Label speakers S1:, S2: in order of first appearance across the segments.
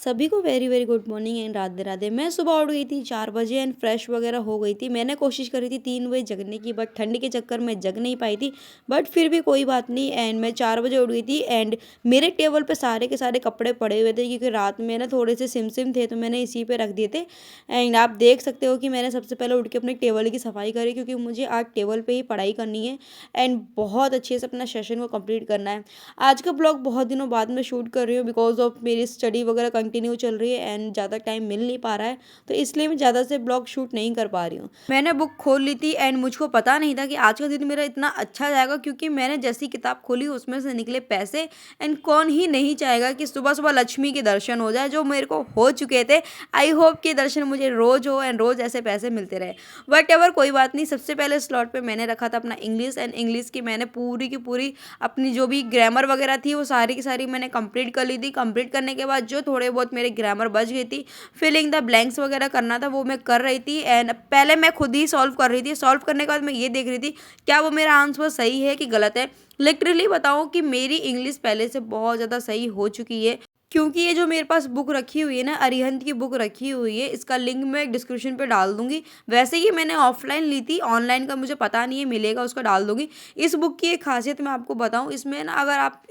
S1: सभी को very very good morning and Radhe Radhe. मैं सुबह उठ गई थी 4 बजे एंड फ्रेश वगैरह हो गई थी। मैंने कोशिश करी थी 3 बजे जगने की, बट ठंड के चक्कर में जग नहीं पाई थी। बट फिर भी कोई बात नहीं, एंड मैं 4 बजे उठ गई थी। एंड मेरे टेबल पे सारे के सारे कपड़े पड़े हुए थे, क्योंकि रात में ना थोड़े से सिम थे, तो मैंने इसी पे रख दिए थे। एंड आप देख सकते हो कि मैंने सबसे पहले उठ के अपने टेबल की सफाई करी, क्योंकि मुझे आज टेबल पे ही पढ़ाई करनी है एंड बहुत अच्छे से अपना सेशन को कंप्लीट करना है। आज का ब्लॉग बहुत दिनों बाद में शूट कर रही हूँ, बिकॉज ऑफ मेरी स्टडी वगैरह कंटिन्यू चल रही है एंड ज़्यादा टाइम मिल नहीं पा रहा है, तो इसलिए मैं ज़्यादा से ब्लॉग शूट नहीं कर पा रही हूँ। मैंने बुक खोल ली थी एंड मुझको पता नहीं था कि आज का दिन मेरा इतना अच्छा जाएगा, क्योंकि मैंने जैसी किताब खोली उसमें से निकले पैसे। एंड कौन ही नहीं चाहेगा कि सुबह सुबह लक्ष्मी के दर्शन हो जाए, जो मेरे को हो चुके थे। आई होप कि दर्शन मुझे रोज हो एंड रोज ऐसे पैसे मिलते रहे। बट एवर कोई बात नहीं। सबसे पहले स्लॉट पे मैंने रखा था अपना इंग्लिश, एंड इंग्लिश की मैंने पूरी की पूरी अपनी जो भी ग्रामर वगैरह थी वो सारी की सारी मैंने कंप्लीट कर ली थी। कंप्लीट करने के बाद जो थोड़े बहुत मेरे ग्रामर बच गई थी, फिलिंग द ब्लैंक्स वगैरह करना था, वो मैं कर रही थी। एंड पहले मैं खुद ही सॉल्व कर रही थी। सॉल्व करने के बाद मैं ये देख रही थी क्या वो मेरा आंसर सही है कि गलत है। लिटरली बताऊं कि मेरी इंग्लिश पहले से बहुत ज़्यादा सही हो चुकी है, क्योंकि ये जो मेरे पास बुक रखी हुई है ना, अरिहंत की बुक रखी हुई है, इसका लिंक मैं डिस्क्रिप्शन पे डाल दूंगी। वैसे ये मैंने ऑफलाइन ली थी, ऑनलाइन का मुझे पता नहीं है मिलेगा, उसका डाल दूंगी। इस बुक की एक खासियत मैं आपको बताऊं, इसमें ना अगर आप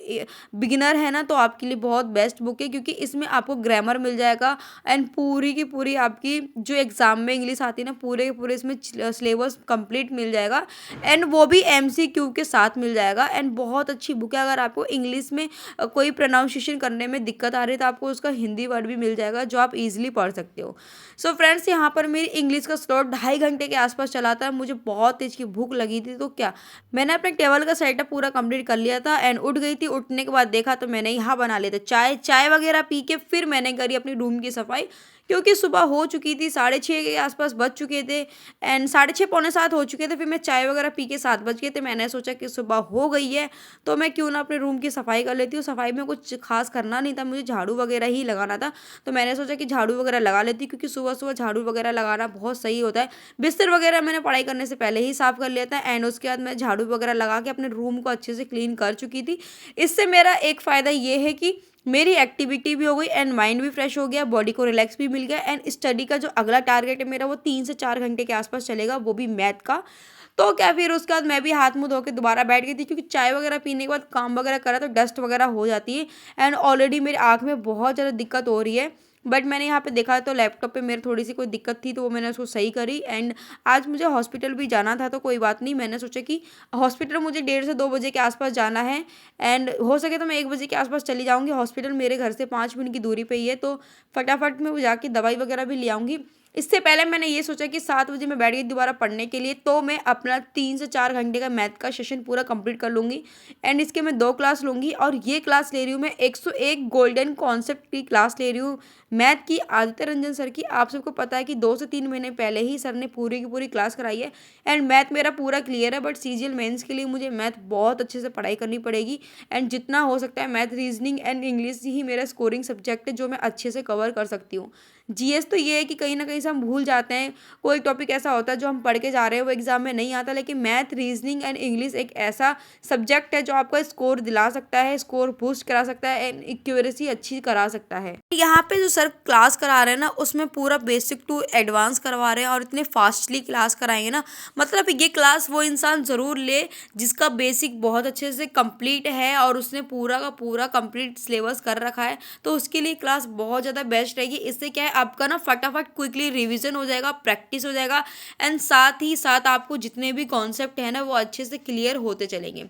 S1: बिगिनर है ना तो आपके लिए बहुत बेस्ट बुक है, क्योंकि इसमें आपको ग्रामर मिल जाएगा एंड पूरी की पूरी आपकी जो एग्जाम में इंग्लिश आती है ना, पूरे के पूरे इसमें सिलेबस कंप्लीट मिल जाएगा एंड वो भी MCQ के साथ मिल जाएगा। एंड बहुत अच्छी बुक है। अगर आपको इंग्लिश में कोई प्रोनाउंसिएशन करने में दिक्कत आ रही है तो आपको उसका हिंदी वर्ड भी मिल जाएगा, जो आप इजीली पढ़ सकते हो। सो फ्रेंड्स, यहाँ पर मेरी इंग्लिश का स्लॉट 2.5 घंटे के आसपास चला था। मुझे बहुत तेज की भूख लगी थी, तो क्या मैंने अपने टेबल का सेटअप पूरा कंप्लीट कर लिया था एंड उठ गई थी। उठने के बाद देखा तो मैंने यहाँ बना लिया था चाय वगैरह पी के फिर मैंने करी अपनी रूम की सफाई, क्योंकि सुबह हो चुकी थी, 6:30 के आसपास बज चुके थे एंड 6:30 पौने 7 हो चुके थे। फिर मैं चाय वगैरह पी के 7 बज गए थे। मैंने सोचा कि सुबह हो गई है तो मैं क्यों ना अपने रूम की सफाई कर लेती हूँ। सफाई में कुछ खास करना नहीं था, मुझे झाड़ू वगैरह ही लगाना था, तो मैंने सोचा कि झाड़ू वगैरह लगा लेती, क्योंकि सुबह सुबह झाड़ू वगैरह लगाना बहुत सही होता है। बिस्तर वगैरह मैंने पढ़ाई करने से पहले ही साफ कर लिया था एंड उसके बाद मैं झाड़ू वगैरह लगा के अपने रूम को अच्छे से क्लीन कर चुकी थी। इससे मेरा एक फ़ायदा ये है कि मेरी एक्टिविटी भी हो गई एंड माइंड भी फ्रेश हो गया, बॉडी को रिलैक्स भी मिल गया। एंड स्टडी का जो अगला टारगेट है मेरा, वो 3 से 4 घंटे के आसपास चलेगा, वो भी मैथ का। तो क्या फिर उसके बाद मैं भी हाथ मुंह धो के दोबारा बैठ गई थी, क्योंकि चाय वगैरह पीने के बाद काम वगैरह करा तो डस्ट वगैरह हो जाती है एंड ऑलरेडी मेरी आँख में बहुत ज़्यादा दिक्कत हो रही है। बट मैंने यहाँ पे देखा तो लैपटॉप पे मेरे थोड़ी सी कोई दिक्कत थी, तो वो मैंने उसको सही करी। एंड आज मुझे हॉस्पिटल भी जाना था, तो कोई बात नहीं, मैंने सोचा कि हॉस्पिटल मुझे 1:30 से 2 बजे के आसपास जाना है एंड हो सके तो मैं 1 बजे के आसपास चली जाऊँगी। हॉस्पिटल मेरे घर से 5 मिनट की दूरी पे ही है, तो फटाफट मैं वो जाके दवाई वगैरह भी ले आऊँगी। इससे पहले मैंने ये सोचा कि 7 बजे मैं बैठ गई दोबारा पढ़ने के लिए, तो मैं अपना 3 से 4 घंटे का मैथ का सेशन पूरा कंप्लीट कर लूँगी। एंड इसके मैं 2 क्लास लूँगी, और ये क्लास ले रही हूँ मैं 101 गोल्डन कॉन्सेप्ट की क्लास ले रही हूँ मैथ की, आदित्य रंजन सर की। आप सबको पता है कि 2 से 3 महीने पहले ही सर ने पूरी की पूरी क्लास कराई है एंड मैथ मेरा पूरा क्लियर है। बट CGL मेंस के लिए मुझे मैथ बहुत अच्छे से पढ़ाई करनी पड़ेगी एंड जितना हो सकता है मैथ, रीजनिंग एंड इंग्लिश ही मेरा स्कोरिंग सब्जेक्ट है, जो मैं अच्छे से कवर कर सकती हूँ। GS तो ये है कि कहीं ना कहीं से हम भूल जाते हैं, कोई टॉपिक ऐसा होता है जो हम पढ़ के जा रहे हैं वो एग्जाम में नहीं आता, लेकिन मैथ, रीजनिंग एंड इंग्लिश एक ऐसा सब्जेक्ट है जो आपका स्कोर दिला सकता है, स्कोर बूस्ट करा सकता है एंड एक्यूरेसी अच्छी करा सकता है। यहाँ पे जो सर क्लास करा रहे हैं ना, उसमें पूरा बेसिक टू एडवांस करवा रहे हैं और इतने फास्टली क्लास कराएंगे ना, मतलब ये क्लास वो इंसान ज़रूर ले जिसका बेसिक बहुत अच्छे से कंप्लीट है और उसने पूरा का पूरा कंप्लीट सिलेबस कर रखा है, तो उसके लिए क्लास बहुत ज़्यादा बेस्ट रहेगी। इससे क्या है, आपका ना फटाफट क्विकली रिवीजन हो जाएगा, प्रैक्टिस हो जाएगा एंड साथ ही साथ आपको जितने भी कॉन्सेप्ट है ना वो अच्छे से क्लियर होते चलेंगे।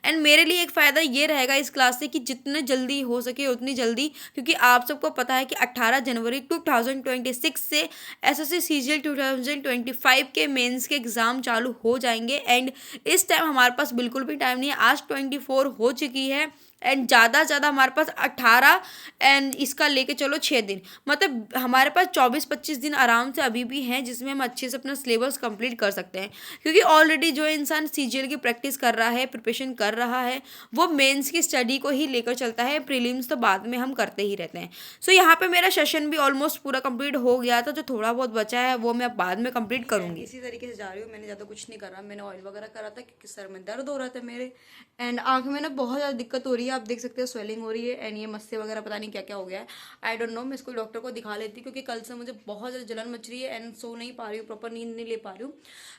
S1: एंड मेरे लिए एक फ़ायदा ये रहेगा इस क्लास से कि जितने जल्दी हो सके उतनी जल्दी, क्योंकि आप सबको पता है कि 18 जनवरी 2026 से SSC CGL 2025 के मेंस के एग्ज़ाम चालू हो जाएंगे एंड इस टाइम हमारे पास बिल्कुल भी टाइम नहीं है। आज 24 हो चुकी है एंड ज़्यादा से ज़्यादा हमारे पास 18 एंड इसका लेके चलो 6 दिन, मतलब हमारे पास 24-25 दिन आराम से अभी भी हैं, जिसमें हम अच्छे से अपना सिलेबस कंप्लीट कर सकते हैं। क्योंकि ऑलरेडी जो इंसान CGL की प्रैक्टिस कर रहा है, प्रिपरेशन कर रहा है, वो मेंस की स्टडी को ही लेकर चलता है, प्रीलिम्स तो बाद में हम करते ही रहते हैं। सो यहाँ पे मेरा सेशन भी ऑलमोस्ट पूरा कंप्लीट हो गया था, जो थोड़ा बहुत बचा है वो मैं बाद में कंप्लीट करूँगी। इसी तरीके से जा रही हूँ, मैंने ज़्यादा कुछ नहीं करा, मैंने ऑयल वगैरह करा था क्योंकि सर में दर्द हो रहा था मेरे एंड आँख में ना बहुत ज़्यादा दिक्कत हो रही है। रही है, आप देख सकते हो स्वेलिंग हो रही है एंड ये मस्से वगैरह पता नहीं क्या क्या हो गया है, आई डोंट नो। मैं इसको डॉक्टर को दिखा लेती हूँ क्योंकि कल से मुझे बहुत ज़्यादा जलन मच रही है एंड सो नहीं पा रही हूँ, प्रॉपर नींद नहीं ले पा रही हूँ।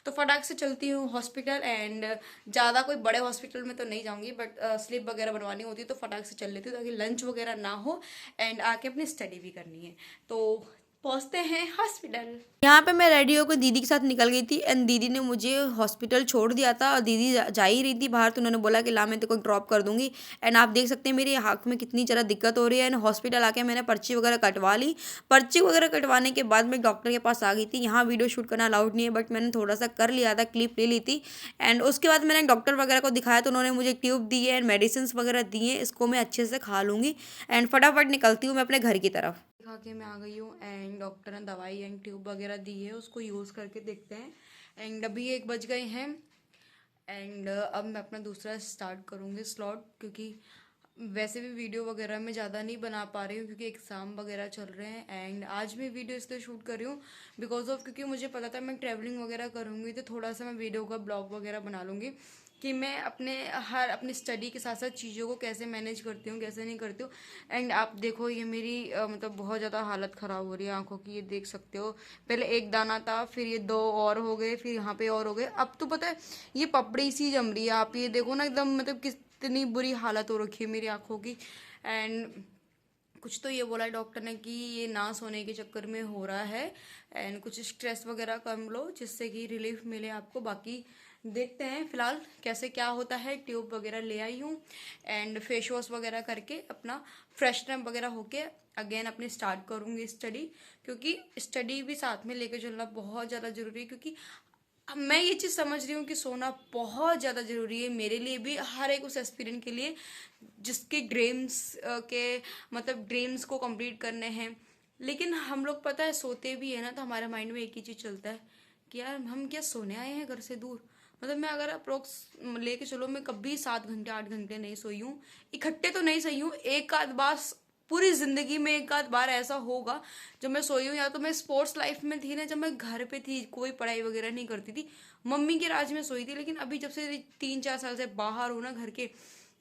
S1: तो फटाक से चलती हूँ हॉस्पिटल एंड ज़्यादा कोई बड़े हॉस्पिटल में तो नहीं जाऊँगी, बट स्लिप वगैरह बनवानी होती है तो फटाक से चल लेती हूँ ताकि लंच वगैरह ना हो एंड आके अपनी स्टडी भी करनी है। तो पहुंचते हैं हॉस्पिटल। यहाँ पे मैं रेडी होकर दीदी के साथ निकल गई थी एंड दीदी ने मुझे हॉस्पिटल छोड़ दिया था और दीदी जा ही रही थी बाहर, तो उन्होंने बोला कि ला मैं तेरे को ड्रॉप कर दूंगी। एंड आप देख सकते हैं मेरी आँख में कितनी ज़्यादा दिक्कत हो रही है एंड हॉस्पिटल आके मैंने पर्ची वगैरह कटवा ली। पर्ची वगैरह कटवाने के बाद मैं डॉक्टर के पास आ गई थी। यहाँ वीडियो शूट करना अलाउड नहीं है बट मैंने थोड़ा सा कर लिया था, क्लिप ले ली थी। एंड उसके बाद मैंने डॉक्टर वगैरह को दिखाया तो उन्होंने मुझे ट्यूब दी है एंड मेडिसिन वगैरह दी है, इसको मैं अच्छे से खा लूँगी एंड फटाफट निकलती हूँ मैं अपने घर की तरफ। खा के मैं आ गई हूँ एंड डॉक्टर ने दवाई एंड ट्यूब वगैरह दी है, उसको यूज़ करके देखते हैं। एंड अभी 1 बज गए हैं एंड अब मैं अपना दूसरा स्टार्ट करूँगी स्लॉट, क्योंकि वैसे भी वीडियो वगैरह मैं ज़्यादा नहीं बना पा रही हूँ क्योंकि एग्ज़ाम वगैरह चल रहे हैं। एंड आज मैं वीडियो इसलिए शूट कर रही हूँ बिकॉज ऑफ, क्योंकि मुझे पता था मैं ट्रैवलिंग वगैरह करूँगी तो थोड़ा सा मैं वीडियो का ब्लॉग वगैरह बना लूँगी कि मैं अपनी स्टडी के साथ साथ चीज़ों को कैसे मैनेज करती हूँ, कैसे नहीं करती हूँ। एंड आप देखो ये मेरी मतलब बहुत ज़्यादा हालत ख़राब हो रही है आंखों की, ये देख सकते हो। पहले एक दाना था, फिर ये 2 और हो गए, फिर यहाँ पे और हो गए, अब तो पता है ये पपड़ी सी जम रही है। आप ये देखो ना एकदम, मतलब कितनी बुरी हालत हो रखी है मेरी आंखों की। एंड कुछ तो ये बोला है डॉक्टर ने कि ये ना सोने के चक्कर में हो रहा है एंड कुछ स्ट्रेस वगैरह कम लो जिससे कि रिलीफ मिले आपको। बाकी देखते हैं फिलहाल कैसे क्या होता है। ट्यूब वगैरह ले आई हूँ एंड फेस वॉश वगैरह करके अपना फ्रेशनर वगैरह होके अगेन अपनी स्टार्ट करूँगी स्टडी, क्योंकि स्टडी भी साथ में लेके चलना बहुत ज़्यादा ज़रूरी है। क्योंकि अब मैं ये चीज़ समझ रही हूँ कि सोना बहुत ज़्यादा ज़रूरी है मेरे लिए भी, हर एक उस एस्पिरेंट के लिए जिसके ड्रीम्स के मतलब ड्रीम्स को कंप्लीट करने हैं। लेकिन हम लोग पता है सोते भी है ना तो हमारे माइंड में एक ही चीज़ चलता है कि यार हम क्या सोने आए हैं घर से दूर। मतलब मैं अगर अप्रोक्स लेके चलो मैं कभी 7 घंटे 8 घंटे नहीं सोई हूँ, इकट्ठे तो नहीं सोई हूँ, एक आध बार पूरी जिंदगी में एक आध बार ऐसा होगा जब मैं सोई हूँ। या तो मैं स्पोर्ट्स लाइफ में थी ना, जब मैं घर पे थी कोई पढ़ाई वगैरह नहीं करती थी, मम्मी के राज में सोई थी। लेकिन अभी जब से 3-4 साल से बाहर हूँ ना,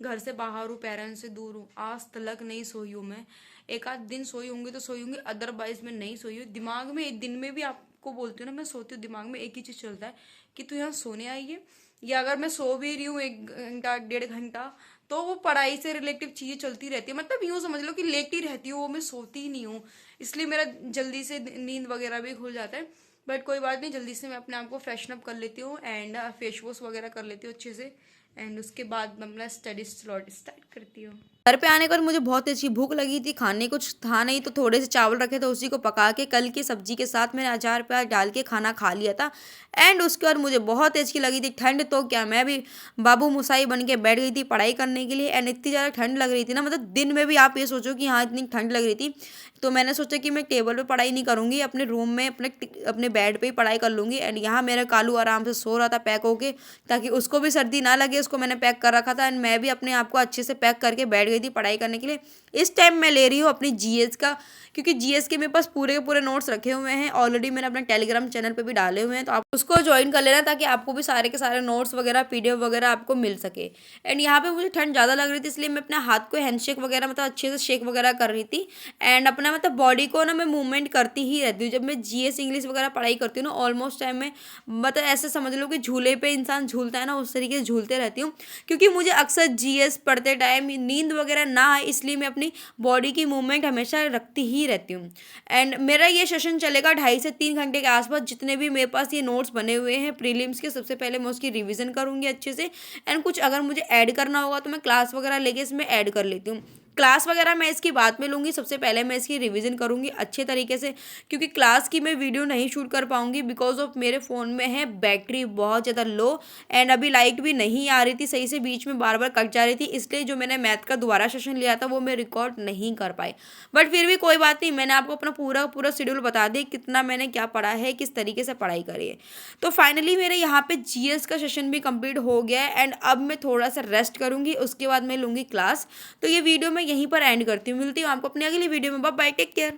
S1: घर से बाहर हूँ, पेरेंट्स से दूर हूँ, आज तक नहीं सोई हूँ मैं। एक आध दिन सोई होंगी तो सोई होंगी, अदरवाइज मैं नहीं सोई हूँ। दिमाग में एक दिन में भी आपको बोलती हूँ ना, मैं सोती हूँ दिमाग में एक ही चीज़ चलता है कि तू यहाँ सोने आई है। या अगर मैं सो भी रही हूँ 1 घंटा 1.5 घंटा तो वो पढ़ाई से रिलेटिव चीज़ें चलती रहती है। मतलब यूँ समझ लो कि लेटी रहती हूँ, वो मैं सोती ही नहीं हूँ, इसलिए मेरा जल्दी से नींद वगैरह भी खुल जाता है। बट कोई बात नहीं, जल्दी से मैं अपने आप को फ्रेशन अप कर लेती हूँ एंड फेस वॉश वगैरह कर लेती हूँ अच्छे से एंड उसके बाद मैं अपना स्टडी स्लॉट स्टार्ट करती हूँ। घर पे आने के बाद मुझे बहुत अच्छी भूख लगी थी, खाने कुछ था नहीं तो थोड़े से चावल रखे थे, उसी को पका के कल की सब्जी के साथ मैंने अचार प्याज डाल के खाना खा लिया था। एंड उसके बाद मुझे बहुत अच्छी लगी थी ठंड, तो क्या मैं भी बाबू मुसाई बन के बैठ गई थी पढ़ाई करने के लिए। एंड इतनी ज़्यादा ठंड लग रही थी ना, मतलब दिन में भी आप ये सोचो कि हाँ इतनी ठंड लग रही थी। तो मैंने सोचा कि मैं टेबल पे पढ़ाई नहीं करूँगी, अपने रूम में अपने बेड पे ही पढ़ाई कर लूँगी। एंड यहाँ मेरा कालू आराम से सो रहा था पैक होके, ताकि उसको भी सर्दी ना लगे, उसको मैंने पैक कर रखा था एंड मैं भी अपने आप को अच्छे से पैक करके बैठ गई थी पढ़ाई करने के लिए। इस टाइम मैं ले रही हूँ अपनी जीएस का, क्योंकि जीएस के मेरे पास पूरे के पूरे नोट्स रखे हुए हैं ऑलरेडी, मैंने अपने टेलीग्राम चैनल पे भी डाले हुए हैं, तो आप उसको ज्वाइन कर लेना ताकि आपको भी सारे के सारे नोट्स वगैरह पीडीएफ वगैरह आपको मिल सके। एंड यहाँ पे मुझे ठंड ज़्यादा लग रही थी इसलिए मैं अपने हाथ को हैंडशेक वगैरह मतलब अच्छे से शेक वगैरह कर रही थी एंड अपना मतलब बॉडी को ना मैं मूवमेंट करती ही रहती हूँ। जब मैं जीएस इंग्लिश वगैरह पढ़ाई करती हूँ ना, ऑलमोस्ट टाइम में मतलब ऐसे समझ लो कि झूले पे इंसान झूलता है ना, उस तरीके से झूलते रहती हूँ। क्योंकि मुझे अक्सर जीएस पढ़ते टाइम नींद वगैरह ना आए, इसलिए मैं अपनी बॉडी की मूवमेंट हमेशा रखती ही रहती हूँ। एंड मेरा ये सेशन चलेगा 2.5 से 3 घंटे के आसपास। जितने भी मेरे पास ये नोट्स बने हुए हैं प्रीलिम्स के, सबसे पहले मैं उसकी रिवीजन करूँगी अच्छे से एंड कुछ अगर मुझे ऐड करना होगा तो मैं क्लास वगैरह लेके इसमें ऐड कर लेती हूँ। क्लास वगैरह मैं इसकी बाद में लूँगी, सबसे पहले मैं इसकी रिवीजन करूँगी अच्छे तरीके से, क्योंकि क्लास की मैं वीडियो नहीं शूट कर पाऊँगी बिकॉज ऑफ मेरे फ़ोन में है बैटरी बहुत ज़्यादा लो एंड अभी लाइट भी नहीं आ रही थी सही से, बीच में बार बार कट जा रही थी, इसलिए जो मैंने मैथ का दोबारा सेशन लिया था वो मैं रिकॉर्ड नहीं कर पाई। बट फिर भी कोई बात नहीं, मैंने आपको अपना पूरा शेड्यूल बता दिया कितना मैंने क्या पढ़ा है, किस तरीके से पढ़ाई करी है। तो फाइनली मेरे यहाँ पे जीएस का सेशन भी कंप्लीट हो गया है एंड अब मैं थोड़ा सा रेस्ट करूँगी, उसके बाद मैं लूँगी क्लास। तो ये वीडियो मैं यहीं पर एंड करती हूँ, मिलती हूँ आपको अपनी अगली वीडियो में। Bye bye, take care.